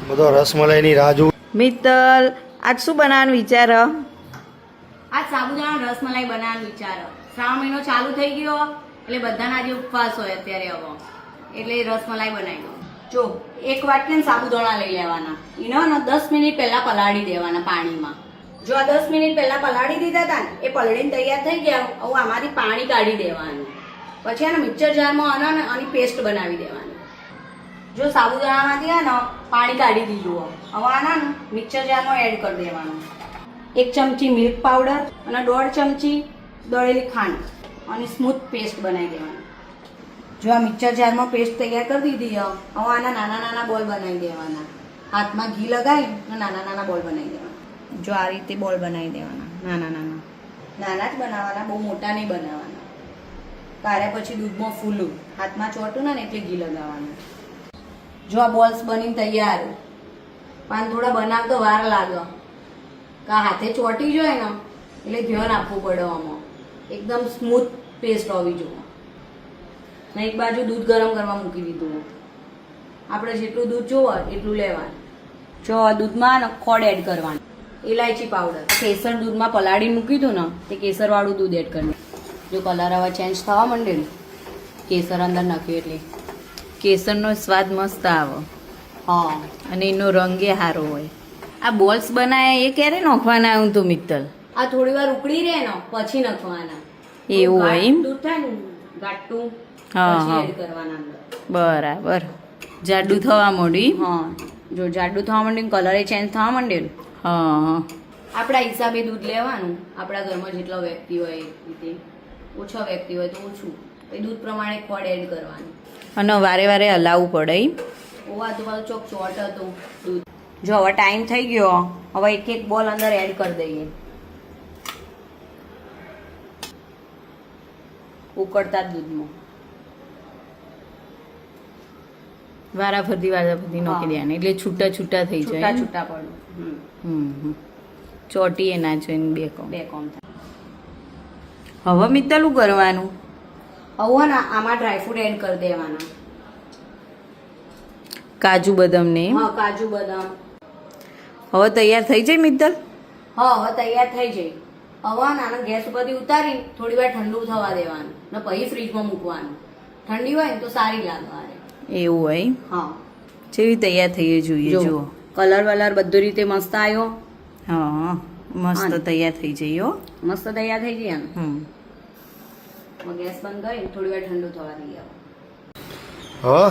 બધો રસમલાઈની રાહ જોઉં. મિત્તલ આજ શું બનાવવાનું વિચાર? આજ સાબુદાણા રસમલાઈ બનાવવાનો વિચાર. શ્રાવણ મહિનો ચાલુ થઈ ગયો એટલે બધાના આજે ઉપવાસ હોય અત્યારે હવે, એટલે રસમલાઈ બનાવી દો. જો એક વાટકી સાબુદાણા લઈ લેવાના, એનો 10 મિનિટ પહેલા પલાળી દેવાના પાણીમાં. જો આ 10 મિનિટ પહેલા પલાળી દીધા હતા ને એ પલળીને તૈયાર થઈ ગયા. હવે આમાંથી પાણી કાઢી દેવાનું. પછી આને મિક્સર જારમાં આની પેસ્ટ બનાવી દેવાની. જો સાબુદાણામાંથી પાણી કાઢી દીધું, હવે આના મિક્સર જારમાં એડ કરી દેવાનું. 1 ચમચી મિલ્ક પાવડર અને 1.5 ચમચી દળેલી ખાંડ અને સ્મૂથ પેસ્ટ બનાવી દેવાની. જો આ મિક્સર જારમાં પેસ્ટ તૈયાર કરી દીધી, હવે આના નાના નાના બોલ બનાવી દેવાના. હાથમાં ઘી લગાવી નાના નાના બોલ બનાવી દેવાના. જો આ રીતે બોલ બનાવી દેવાના, નાના નાના નાના જ બનાવવાના, બહુ મોટા નહીં બનાવવાના. કાઢ્યા પછી દૂધમાં ફૂલું હાથમાં ચોટું ને એટલે ઘી લગાવવાનું. જો આ બોલ્સ બનીને તૈયાર, પણ થોડા બનાવતો વાર લાગે, કા હાથે ચોટી જાય ને એટલે ધ્યાન આપવું પડે. આમાં એકદમ સ્મૂથ પેસ્ટ હોવી જોઈએ. ને એક બાજુ દૂધ ગરમ કરવા મૂકી દીધું. આપણે જેટલું દૂધ જોવે એટલું લેવાનું. જો દૂધમાં ખોડ એડ કરવાનું, ઇલાયચી પાવડર, કેસર દૂધમાં પલાળીને મૂકી દઉં ને તે કેસરવાળું દૂધ એડ કરવાનું. જો કલર હવે ચેન્જ થવા માંડે ને, કેસર અંદર નાખ્યું એટલે કેસરનો સ્વાદ મસ્ત આવે. હા, અને એનો રંગે સારો હોય. આ બોલ્સ બનાવ્યા એ ક્યારે નાખવાના આવ્યું તું મિત્તલ? આ થોડી વાર ઉકળી રહે ને પછી નાખવાના. એવું હોય એમ? દૂધ થાય ને ગાટું હા, પછી હા. એડ કરવાના અંદર. બરાબર. જાડું થવા માંડ્યું? હા, જો જાડું થવા માંડ્યું, કલર ચેન્જ થવા માંડે ને, હા હા. આપણા હિસાબે દૂધ લેવાનું. આપણા ઘરમાં જેટલા વ્યક્તિ હોય એ રીતે, ઓછા વ્યક્તિ હોય તો ઓછું, એ દૂધ પ્રમાણે ખોડ એડ કરવાની. અને વારે વારે હલાવવું પડે એમ? ઓવા તો પાછું ચોક ચોટ હતું દૂધ. જો હવે ટાઈમ થઈ ગયો, હવે એક એક બોલ અંદર એડ કરી દઈએ. ઉકળતા જ દૂધમાં વારાફરતી નાખી દેવાના એટલે છૂટા છૂટા થઈ છૂટા જાય. છૂટા પડે. ચોટીએ ના જોઈને બે કોમ. બે કોમ થાય. હવે મિત્તલ શું કરવાનું? હવે ને આમાં ડ્રાયફ્રૂટ એડ કરી દેવાના. કાજુ બદામ ને એમ? હા, કાજુ બદામ. હવે તૈયાર થઈ જાય મિત્તલ? હા, હવે તૈયાર થઈ જાય. હવે નાના ગેસ ઉપરથી ઉતારી થોડી વાર ઠંડુ થવા દેવાનું ને પછી ફ્રીજમાં મૂકવાનું. ઠંડી હોય ને તો સારી લાગે. એવું હોય? હા, જેવી તૈયાર થઈ જોઈએ. જુઓ કલર વલર બધું રીતે મસ્ત આવ્યો. હા, મસ્ત તૈયાર થઈ જાય હો. મસ્ત તૈયાર થઈ જાય ને. ગેસ બંધ કરી થોડી વાર ઠંડુ થવા દઈએ. હા,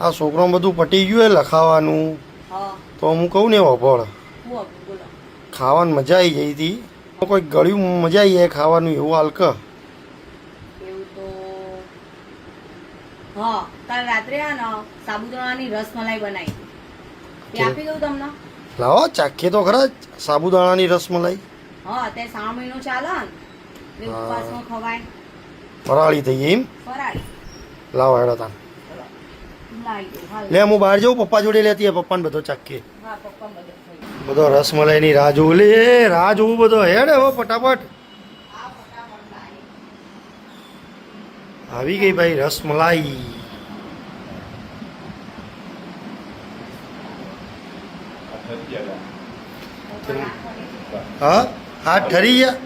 આ છોકરામાં બધું પટી ગયું એ લખાવાનું, હા, તો હું કહું ને વપડ બોલો. ખાવાની મજા આવી ગઈ હતી. કોઈ ગળ્યું મજા આવી જાય ખાવાનું એવું હાલક. એવું તો હા, કાલ રાત્રે સાબુદાણાની રસમલાઈ બનાવી તે આપી દઉં તમને. લાવો ચાખીએ તો ખરા સાબુદાણાની રસમલાઈ. હા, તે શ્રાવણ મહિનો ચાલે ને એટલે ઉપવાસમાં ખવાય. ફરાળી થઈ ગઈ એમ? ફરાળી. લાવો હેડો તાન. લાવી દઉં. હાલ. લે હું બહાર જાઉં, પપ્પા જોડે લેતી પપ્પાને બધો ચાખીએ. હા, પપ્પા મદદ થઈ. બધો રસમલાઈની રાહ જોવું. લે રાહ જોવું બધો હેડ હવે ફટાફટ. આવી ગઈ ભાઈ રસમલાઈ. હા, હાથ ઠરી ગયા.